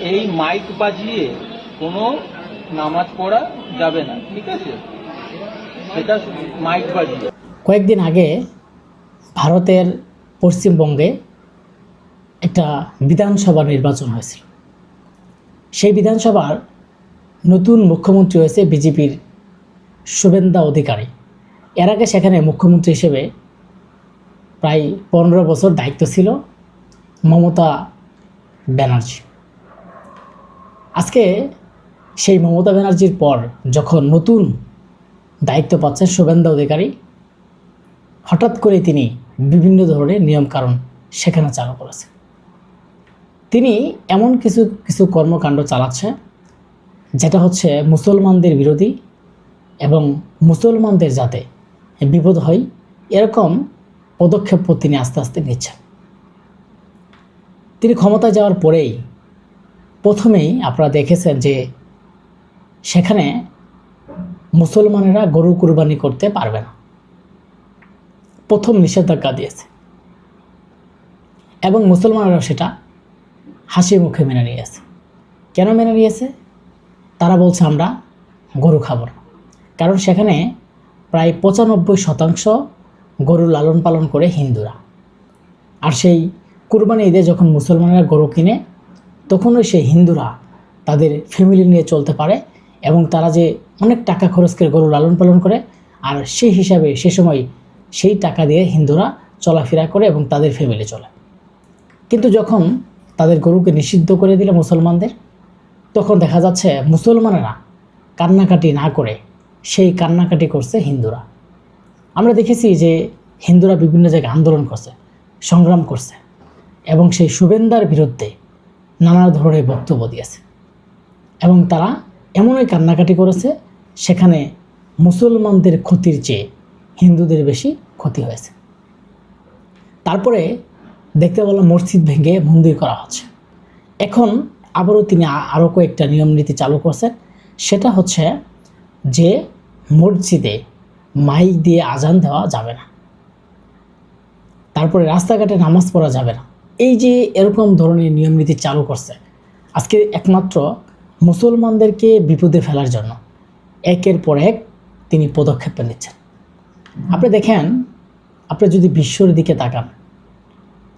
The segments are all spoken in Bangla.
এই মাইক বাজিয়ে কোনো নামাজ পড়া যাবে না, ঠিক আছে? সেটা মাইক বাজিয়ে। কয়েকদিন আগে ভারতের পশ্চিমবঙ্গে একটা বিধানসভা নির্বাচন হয়েছিল। সেই বিধানসভার নতুন মুখ্যমন্ত্রী হয়েছে বিজেপির শুভেন্দু অধিকারী। এর আগে সেখানে মুখ্যমন্ত্রী হিসেবে প্রায় 15 বছর দায়িত্ব ছিল মমতা ব্যানার্জি। আজকে সেই মমতা ব্যানার্জির পর যখন নতুন দায়িত্ব পাচ্ছেন শুভেন্দু অধিকারী, হঠাৎ করে তিনি বিভিন্ন ধরনের নিয়মকানুন সেখানে চালু করেছে। তিনি এমন কিছু কিছু কর্মকাণ্ড চালাচ্ছে যেটা হচ্ছে মুসলমানদের বিরোধী এবং মুসলমানদের যাতে বিপদ হয় এরকম পদক্ষেপ তিনি আস্তে আস্তে নিচ্ছেন। তিনি ক্ষমতায় যাওয়ার পরেই প্রথমেই আপনারা দেখেছেন যে সেখানে মুসলমানেরা গরু কুরবানি করতে পারবে না, প্রথম নিষেধাজ্ঞা দিয়েছে এবং মুসলমানেরা সেটা হাসি মুখে মেনে নিয়েছে। কেন মেনে নিয়েছে? তারা বলছে আমরা গরু খাবো না, কারণ সেখানে প্রায় 95% গরু লালন পালন করে হিন্দুরা। আর সেই কুরবানি ঈদে যখন মুসলমানেরা গরু কিনে তখনই সেই হিন্দুরা তাদের ফ্যামিলি নিয়ে চলতে পারে এবং তারা যে অনেক টাকা খরচ করে গরু লালন পালন করে, আর সেই হিসাবে সে সময় সেই টাকা দিয়ে হিন্দুরা চলাফেরা করে এবং তাদের ফ্যামিলি চলে। কিন্তু যখন তাদের গরুকে নিষিদ্ধ করে দিল মুসলমানদের, তখন দেখা যাচ্ছে মুসলমানেরা কান্নাকাটি না করে সেই কান্নাকাটি করছে হিন্দুরা। আমরা দেখেছি যে হিন্দুরা বিভিন্ন জায়গায় আন্দোলন করছে, সংগ্রাম করছে এবং সেই শুভেন্দার বিরুদ্ধে নানা ধরনের বক্তব্য দিয়েছে এবং তারা এমনই কান্নাকাটি করেছে সেখানে মুসলমানদের ক্ষতির চেয়ে হিন্দুদের বেশি ক্ষতি হয়েছে। তারপরে দেখতে পেলাম মসজিদ ভেঙে মন্দির করা হচ্ছে। এখন আবারও তিনি আরও কয়েকটা নিয়ম নীতি চালু করছেন, সেটা হচ্ছে যে মসজিদে মাইক দিয়ে আজান দেওয়া যাবে না, তারপরে রাস্তাঘাটে নামাজ পড়া যাবে না। এই যে এরকম ধরনের নিয়ম নীতি চালু করছে আজকে একমাত্র মুসলমানদেরকে বিপদে ফেলার জন্য একের পর এক তিনি পদক্ষেপ নিচ্ছেন। আপনি দেখেন, আপনি যদি বিশ্বর দিকে তাকান,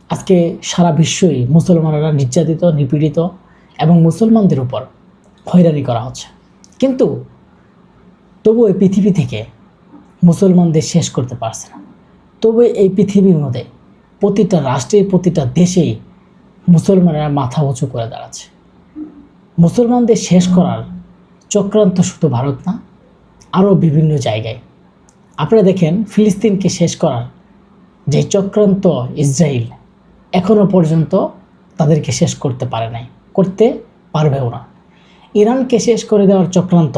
আজকে সারা বিশ্বই মুসলমানরা নির্যাতিত, নিপীড়িত এবং মুসলমানদের উপর হয়রানি করা হচ্ছে। কিন্তু তবু এই পৃথিবী থেকে মুসলমানদের শেষ করতে পারছে না। তবু এই পৃথিবীর মধ্যে প্রতিটা রাষ্ট্রের প্রতিটা দেশেই মুসলমানরা মাথা উঁচু করে দাঁড়াচ্ছে। মুসলমানদের শেষ করার চক্রান্ত শুধু ভারত না, আরও বিভিন্ন জায়গায়। আপনারা দেখেন, ফিলিস্তিনকে শেষ করার যে চক্রান্ত ইসরায়েল এখনও পর্যন্ত তাদেরকে শেষ করতে পারে নাই, করতে পারবেও না। ইরানকে শেষ করে দেওয়ার চক্রান্ত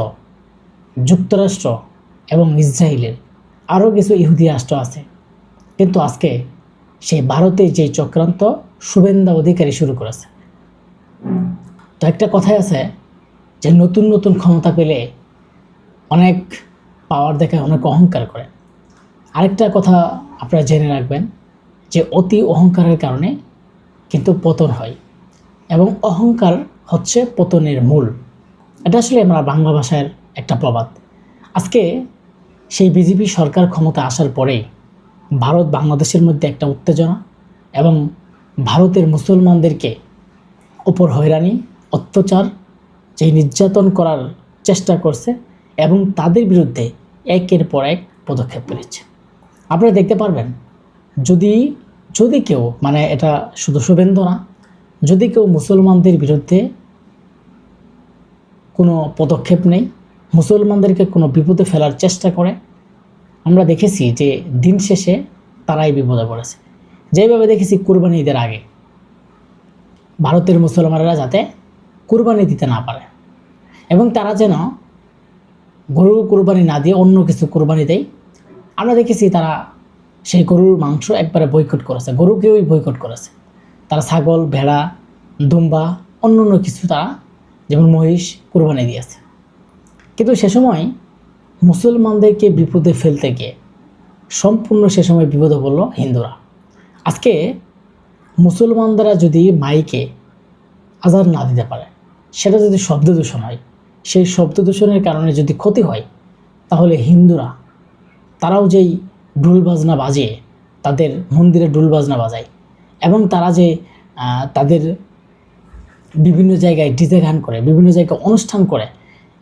যুক্তরাষ্ট্র এবং ইসরায়েলের, আরও কিছু ইহুদি রাষ্ট্র আছে। কিন্তু আজকে সেই ভারতের যে চক্রান্ত শুভেন্দু অধিকারী শুরু করেছে। তো একটা কথাই আছে যে নতুন নতুন ক্ষমতা পেলে অনেক পাওয়ার দেখায়, অনেক অহংকার করে। আরেকটা কথা আপনারা জেনে রাখবেন যে অতি অহংকারের কারণে কিন্তু পতন হয় এবং অহংকার হচ্ছে পতনের মূল। এটা আসলে আমরা বাংলা ভাষার একটা প্রবাদ। আজকে সেই বিজেপি সরকার ক্ষমতা আসার পরেই ভারত বাংলাদেশের মধ্যে একটা উত্তেজনা এবং ভারতের মুসলমানদেরকে উপর হয়রানি, অত্যাচার, যে নির্যাতন করার চেষ্টা করছে এবং তাদের বিরুদ্ধে একের পর এক পদক্ষেপ নিচ্ছে। আপনারা দেখতে পারবেন, যদি কেউ, মানে এটা শুধু শুভেন্দু না, যদি কেউ মুসলমানদের বিরুদ্ধে কোনো পদক্ষেপ নেই, মুসলমানদেরকে কোনো বিপদে ফেলার চেষ্টা করে, আমরা দেখেছি যে দিন শেষে তারাই বিপদে পড়েছে। যেভাবে দেখেছি কুরবানি ঈদের আগে ভারতের মুসলমানেরা যাতে কুরবানি দিতে না পারে এবং তারা যেন গরু কুরবানি না দিয়ে অন্য কিছু কুরবানি দেয়, আমরা দেখেছি তারা সেই গরুর মাংস একবারে বয়কট করেছে, গরুকেই বয়কট করেছে। তারা ছাগল, ভেড়া, দুম্বা, অন্য কিছু তারা যেমন মহিষ কুরবানি দিয়েছে। কিন্তু সে সময় মুসলমানদেরকে বিপদে ফেলতে গিয়ে সম্পূর্ণ সে সময় বিপদে পড়ল হিন্দুরা। আজকে মুসলমানরা যদি মাইকে আজান না দিতে পারে, সেটা যদি শব্দ দূষণ হয়, সেই শব্দ দূষণের কারণে যদি ক্ষতি হয়, তাহলে হিন্দুরা তারাও যেই ঢোল বাজনা বাজিয়ে তাদের মন্দিরে ঢোল বাজনা বাজায় এবং তারা যে তাদের বিভিন্ন জায়গায় ডিজে গান করে, বিভিন্ন জায়গায় অনুষ্ঠান করে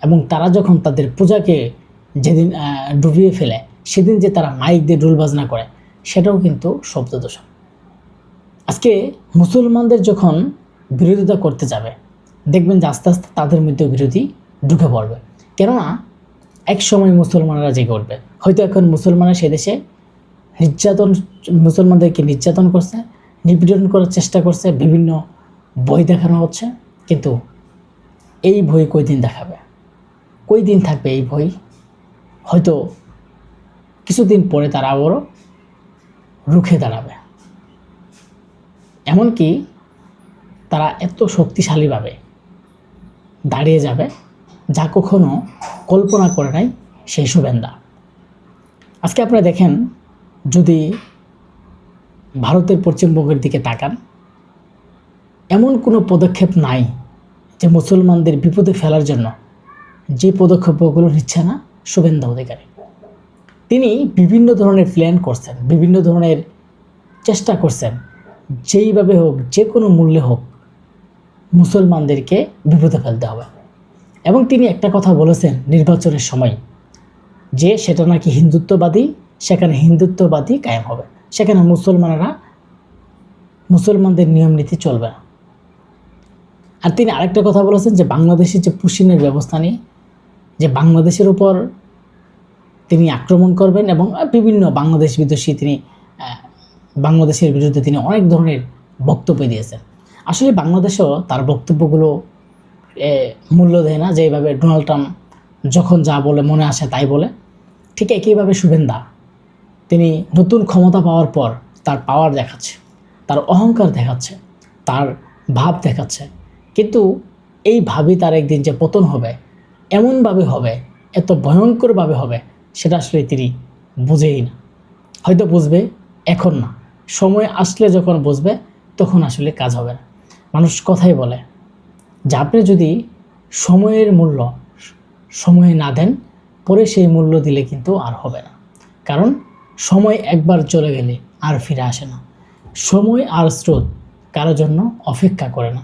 এবং তারা যখন তাদের পূজাকে যেদিন ডুবিয়ে ফেলে সেদিন যে তারা মাইক দিয়ে ঢোল বাজনা করে, সেটাও কিন্তু শব্দ দূষণ। আজকে মুসলমানদের যখন বিরোধিতা করতে যাবে, দেখবেন যে আস্তে আস্তে তাদের মধ্যে বিরোধী ঢুকে পড়বে। কেননা এক সময় মুসলমানরা জেগে উঠবে। হয়তো এখন মুসলমানরা সে দেশে মুসলমানদেরকে নির্যাতন করছে, নিপীড়ন করার চেষ্টা করছে, বিভিন্ন বই দেখানো হচ্ছে, কিন্তু এই বই কয়দিন দেখাবে, কয়দিন থাকবে এই বই? হয়তো কিছুদিন পরে তারা আবারও রুখে দাঁড়াবে। এমনকি তারা এত শক্তিশালীভাবে দাঁড়িয়ে যাবে যা কখনো কল্পনা করে নাই সেই শুভেন্দা। আজকে আপনারা দেখেন, যদি ভারতের পশ্চিমবঙ্গের দিকে তাকান, এমন কোনো পদক্ষেপ নাই যে মুসলমানদের বিপদে ফেলার জন্য যে পদক্ষেপগুলো নিচ্ছে না শুভেন্দা অধিকারী। তিনি বিভিন্ন ধরনের প্ল্যান করছেন, বিভিন্ন ধরনের চেষ্টা করছেন, যেইভাবে হোক, যে কোনো মূল্যে হোক মুসলমানদেরকে বিপদে ফেলতে হবে। এবং তিনি একটা কথা বলেছেন নির্বাচনের সময়, যে সেটা নাকি হিন্দুত্ববাদী, সেখানে হিন্দুত্ববাদী কায়েম হবে, সেখানে মুসলমানদের নিয়ম নীতি চলবে না। আর তিনি আরেকটা কথা বলেছেন যে বাংলাদেশের যে পুশিনের ব্যবস্থা নিয়ে, যে বাংলাদেশের উপর তিনি আক্রমণ করবেন এবং বিভিন্ন বাংলাদেশ বিদ্বেষী তিনি বাংলাদেশের বিরুদ্ধে তিনি অনেক ধরনের বক্তব্য দিয়েছেন। আসলে বাংলাদেশও তার বক্তব্যগুলো মূল্য দেয় না, যেভাবে ডোনাল্ড ট্রাম্প যখন যা বলে মনে আসে তাই বলে, ঠিক একইভাবে শুভেন্দা তিনি নতুন ক্ষমতা পাওয়ার পর তার পাওয়ার দেখাচ্ছে, তার অহংকার দেখাচ্ছে, তার ভাব দেখাচ্ছে, কিন্তু এই ভাবই তার একদিন যে পতন হবে, এমনভাবে হবে, এত ভয়ঙ্করভাবে হবে, সেটা আসলে তিনি বুঝেই না। হয়তো বুঝবে, এখন না, সময় আসলে যখন বুঝবে তখন আসলে কাজ হবে না। মানুষ কথাই বলে যে আপনি যদি সময়ের মূল্য সময়ে না দেন, পরে সেই মূল্য দিলে কিন্তু আর হবে না। কারণ সময় একবার চলে গেলে আর ফিরে আসে না। সময় আর স্রোত কারোর জন্য অপেক্ষা করে না।